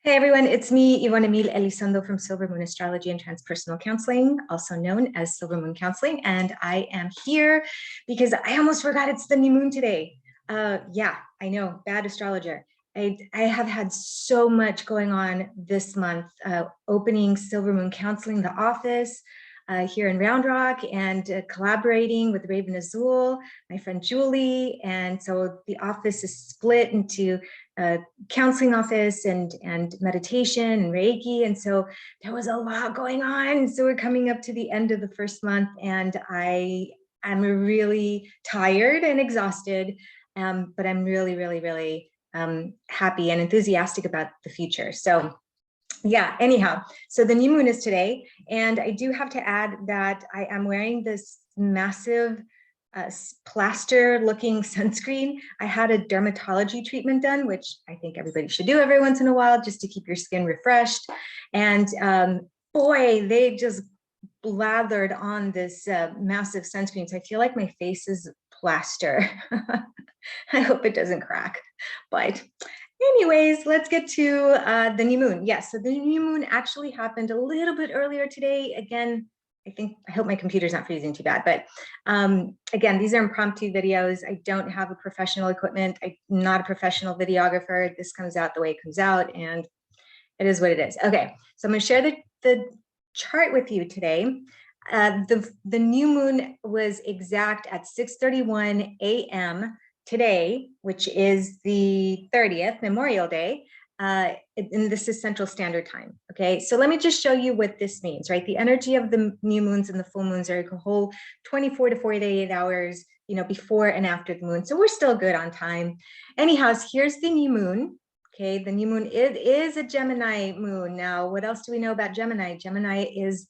Hey everyone, it's me, Ivana Emil Elizondo from Silver Moon Astrology and Transpersonal Counseling, also known as Silver Moon Counseling. And I am here because I almost forgot it's the new moon today. Yeah, I know, bad astrologer. I have had so much going on this month, opening Silver Moon Counseling, the office here in Round Rock, and collaborating with Raven Azul, my friend Julie. And so the office is split into counseling office and meditation and Reiki. And so there was a lot going on. So we're coming up to the end of the first month, and I'm really tired and exhausted, but I'm really happy and enthusiastic about the future. So yeah, anyhow, so the new moon is today, and I do have to add that I am wearing this massive plaster looking sunscreen. I had a dermatology treatment done, which I think everybody should do every once in a while just to keep your skin refreshed. And boy, they just blathered on this massive sunscreen. So I feel like my face is plaster. I hope it doesn't crack, but anyways, let's get to the new moon. Yes, so the new moon actually happened a little bit earlier today. Again, I hope my computer's not freezing too bad, but again, these are impromptu videos. I don't have a professional equipment. I'm not a professional videographer. This comes out the way it comes out, and it is what it is. Okay, so I'm gonna share the chart with you today. The new moon was exact at 6:31 a.m. today, which is the 30th, Memorial Day, and this is Central Standard Time. Okay, so let me just show you what this means, right? The energy of the new moons and the full moons are a whole 24 to 48 hours, before and after the moon. So we're still good on time. Anyhow, here's the new moon. Okay, the new moon, it is a Gemini moon. Now, what else do we know about Gemini? Gemini is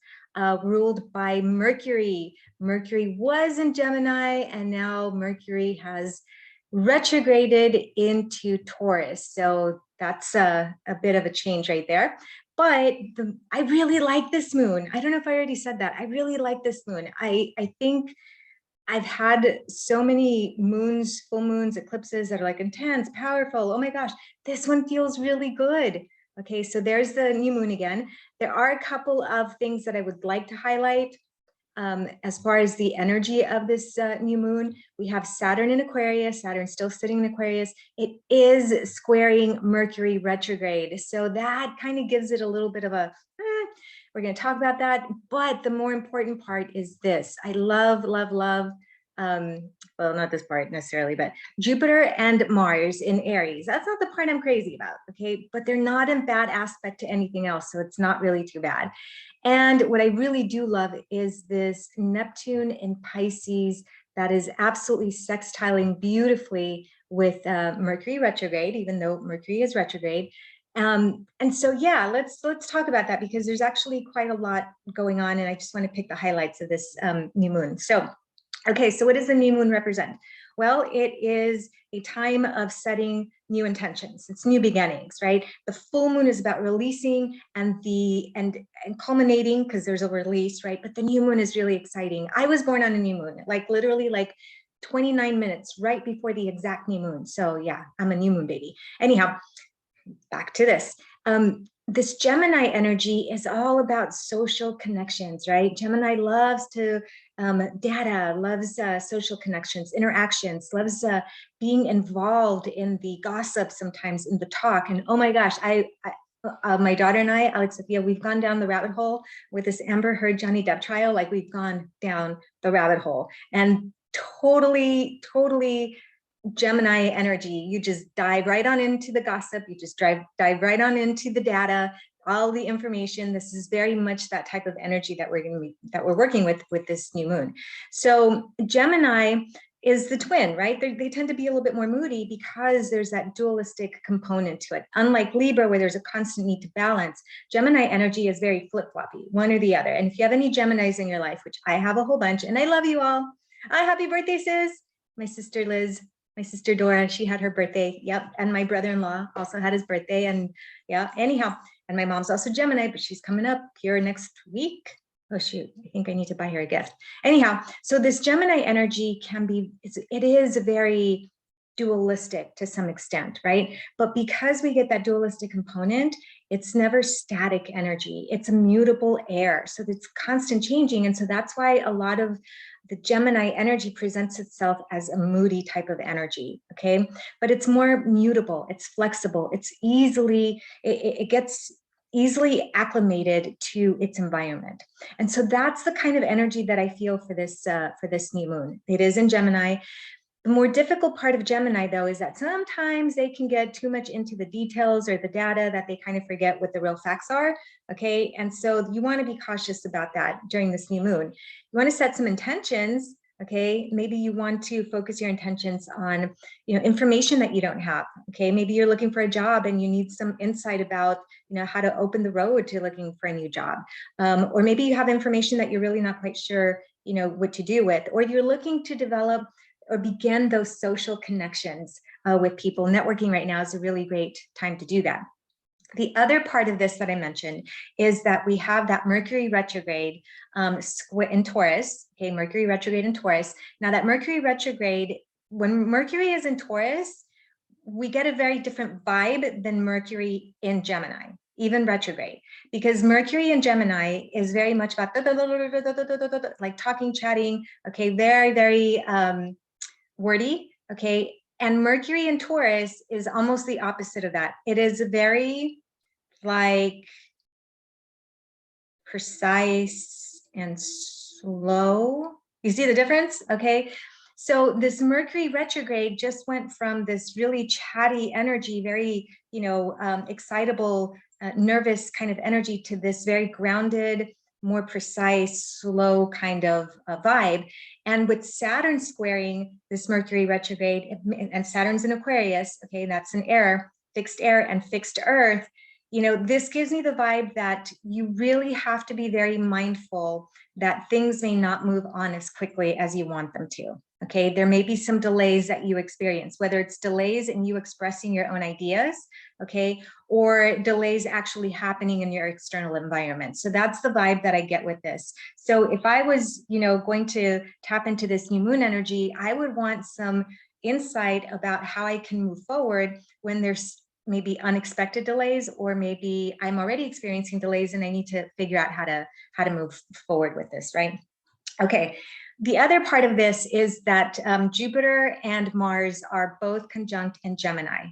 ruled by Mercury. Mercury was in Gemini, and now Mercury has retrograded into Taurus. So that's a bit of a change right there. But I really like this moon. I don't know if I already said that. I really like this moon. I think I've had so many moons, full moons, eclipses that are like intense, powerful. Oh my gosh, this one feels really good. Okay, so there's the new moon again. There are a couple of things that I would like to highlight. As far as the energy of this new moon, we have Saturn in Aquarius. Saturn still sitting in Aquarius. It is squaring Mercury retrograde. So that kind of gives it a little bit of a, we're going to talk about that. But the more important part is this. I love, well, not this part necessarily, but Jupiter and Mars in Aries. That's not the part I'm crazy about, okay? But they're not in bad aspect to anything else, so it's not really too bad. And what I really do love is this Neptune in Pisces that is absolutely sextiling beautifully with Mercury retrograde, even though Mercury is retrograde. And so, yeah, let's talk about that, because there's actually quite a lot going on, and I just want to pick the highlights of this new moon. So, okay, so what does the new moon represent? Well, it is a time of setting new intentions. It's new beginnings, right? The full moon is about releasing and culminating, because there's a release, right? But the new moon is really exciting. I was born on a new moon, like literally like 29 minutes right before the exact new moon. So yeah, I'm a new moon baby. Anyhow, back to this. This Gemini energy is all about social connections, right? Gemini loves to data, loves social connections, interactions, loves being involved in the gossip, sometimes in the talk. And oh my gosh, my daughter and I, Alex Sophia, we've gone down the rabbit hole with this Amber Heard Johnny Depp trial. Like, we've gone down the rabbit hole, and totally Gemini energy. You just dive right on into the gossip. You just dive right on into the data, all the information. This is very much that type of energy that we're working with this new moon. So Gemini is the twin, right? They tend to be a little bit more moody because there's that dualistic component to it. Unlike Libra, where there's a constant need to balance, Gemini energy is very flip-floppy, one or the other. And if you have any Geminis in your life, which I have a whole bunch, and I love you all. Happy birthday, sis. My sister Liz, my sister Dora, she had her birthday. Yep. And my brother-in-law also had his birthday. And yeah, anyhow, and my mom's also Gemini, but she's coming up here next week. Oh shoot, I think I need to buy her a gift. Anyhow, so this Gemini energy can be, it is very dualistic to some extent, right? But because we get that dualistic component, it's never static energy. It's a mutable air. So it's constant changing. And so that's why a lot of the Gemini energy presents itself as a moody type of energy, okay? But it's more mutable, it's flexible, it's easily, it gets easily acclimated to its environment. And so that's the kind of energy that I feel for this new moon. It is in Gemini. The more difficult part of Gemini, though, is that sometimes they can get too much into the details or the data that they kind of forget what the real facts are, okay? And so you want to be cautious about that during this new moon. You want to set some intentions, okay? Maybe you want to focus your intentions on, information that you don't have, okay? Maybe you're looking for a job and you need some insight about, how to open the road to looking for a new job. Or maybe you have information that you're really not quite sure, what to do with, or you're looking to develop or begin those social connections with people. Networking right now is a really great time to do that. The other part of this that I mentioned is that we have that Mercury retrograde in Taurus, okay, Mercury retrograde in Taurus. Now that Mercury retrograde, when Mercury is in Taurus, we get a very different vibe than Mercury in Gemini, even retrograde, because Mercury in Gemini is very much about like talking, chatting, okay, very, very wordy, okay? And Mercury in Taurus is almost the opposite of that. It is very like precise and slow. You see the difference? Okay. So this Mercury retrograde just went from this really chatty energy, very, excitable, nervous kind of energy to this very grounded, more precise, slow kind of vibe. And with Saturn squaring this Mercury retrograde, and Saturn's in Aquarius, okay, that's an air, fixed air and fixed earth, this gives me the vibe that you really have to be very mindful that things may not move on as quickly as you want them to. Okay, there may be some delays that you experience, whether it's delays in you expressing your own ideas, okay, or delays actually happening in your external environment. So that's the vibe that I get with this. So if I was, going to tap into this new moon energy, I would want some insight about how I can move forward when there's maybe unexpected delays, or maybe I'm already experiencing delays and I need to figure out how to move forward with this, right? Okay. The other part of this is that Jupiter and Mars are both conjunct in Gemini.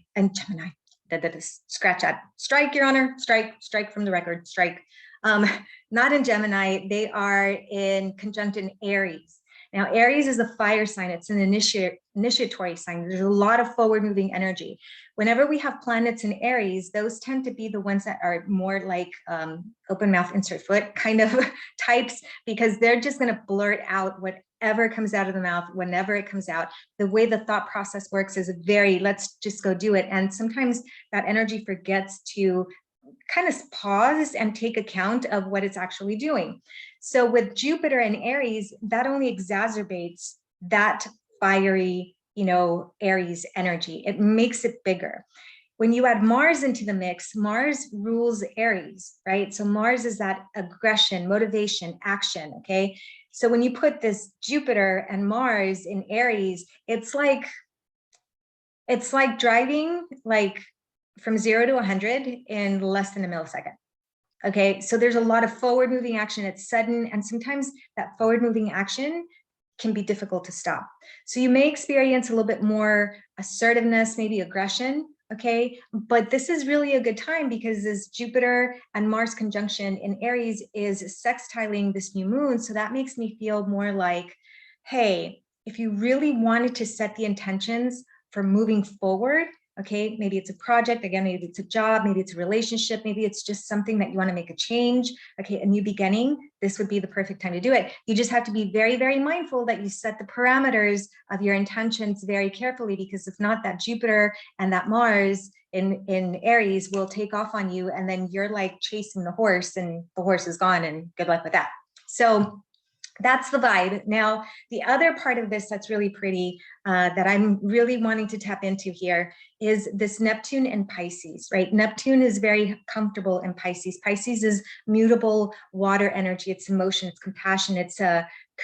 Scratch that. Strike, Your Honor. Strike from the record. Strike. Not in Gemini. They are in conjunct in Aries. Now, Aries is a fire sign. It's an initiatory sign. There's a lot of forward-moving energy. Whenever we have planets in Aries, those tend to be the ones that are more like open mouth, insert foot kind of types, because they're just going to blurt out whatever comes out of the mouth whenever it comes out. The way the thought process works is let's just go do it. And sometimes that energy forgets to kind of pause and take account of what it's actually doing. So with Jupiter and Aries, that only exacerbates that fiery, Aries energy. It makes it bigger. When you add Mars into the mix, Mars rules Aries, right? So Mars is that aggression, motivation, action, okay? So when you put this Jupiter and Mars in Aries, it's like driving from 0 to 100 in less than a millisecond. Okay, so there's a lot of forward moving action. It's sudden, and sometimes that forward moving action can be difficult to stop. So you may experience a little bit more assertiveness, maybe aggression, okay? But this is really a good time because this Jupiter and Mars conjunction in Aries is sextiling this new moon. So that makes me feel more like, hey, if you really wanted to set the intentions for moving forward, okay, maybe it's a project, again, maybe it's a job, maybe it's a relationship, maybe it's just something that you want to make a change, okay, a new beginning, this would be the perfect time to do it. You just have to be very, very mindful that you set the parameters of your intentions very carefully, because if not, that Jupiter and that Mars in Aries will take off on you, and then you're like chasing the horse and the horse is gone, and good luck with that. So that's the vibe. Now, the other part of this that's really pretty, that I'm really wanting to tap into here, is this Neptune and Pisces, right? Neptune is very comfortable in Pisces. Pisces is mutable water energy. It's emotion, it's compassion, it's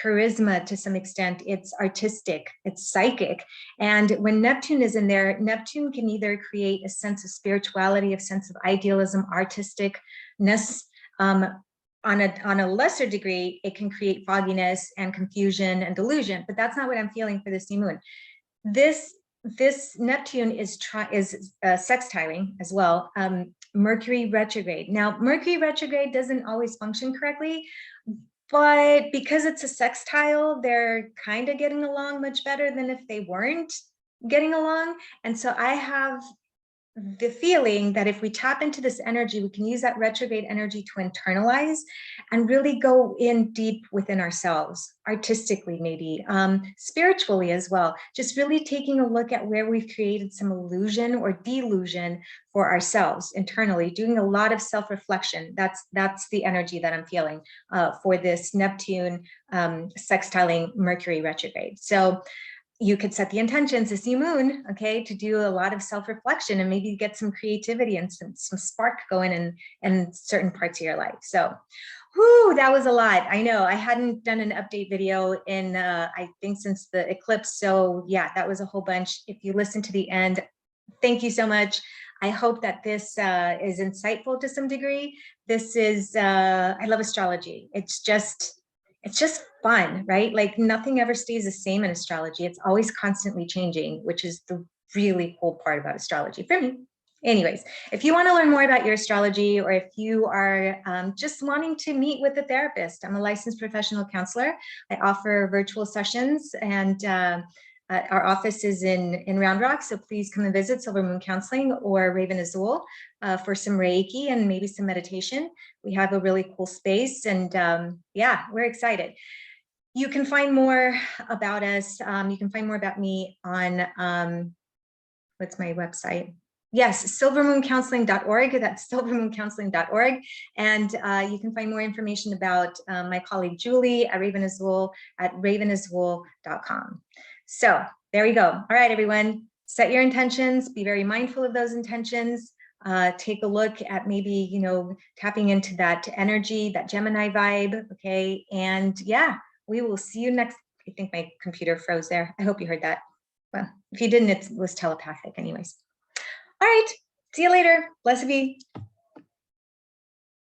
charisma to some extent. It's artistic, it's psychic. And when Neptune is in there, Neptune can either create a sense of spirituality, a sense of idealism, artisticness. On a lesser degree, it can create fogginess and confusion and delusion, but that's not what I'm feeling for this new moon. This Neptune is sextiling as well, Mercury retrograde. Now, Mercury retrograde doesn't always function correctly, but because it's a sextile, they're kind of getting along much better than if they weren't getting along. And so I have the feeling that if we tap into this energy, we can use that retrograde energy to internalize and really go in deep within ourselves, artistically, maybe, spiritually as well. Just really taking a look at where we've created some illusion or delusion for ourselves internally, doing a lot of self-reflection. That's the energy that I'm feeling for this Neptune sextiling Mercury retrograde. So you could set the intentions this new moon, okay, to do a lot of self-reflection and maybe get some creativity and some spark going in certain parts of your life. So, whoo, that was a lot. I know I hadn't done an update video in, I think since the eclipse. So yeah, that was a whole bunch. If you listen to the end, thank you so much. I hope that this is insightful to some degree. This is, I love astrology. It's just fun, right? Like nothing ever stays the same in astrology. It's always constantly changing, which is the really cool part about astrology for me. Anyways, if you want to learn more about your astrology, or if you are just wanting to meet with a therapist, I'm a licensed professional counselor. I offer virtual sessions, and our office is in Round Rock, so please come and visit Silver Moon Counseling or Raven Azul for some Reiki and maybe some meditation. We have a really cool space, and yeah, we're excited. You can find more about us. You can find more about me on, what's my website? Yes, silvermooncounseling.org. That's silvermooncounseling.org. And you can find more information about my colleague Julie at Raven Azul at ravenazul.com. So there we go. All right, everyone, set your intentions, be very mindful of those intentions. Take a look at maybe, you know, tapping into that energy, that Gemini vibe, okay? And yeah, we will see you next. I think my computer froze there. I hope you heard that. Well, if you didn't, it was telepathic anyways. All right, see you later. Blessed be.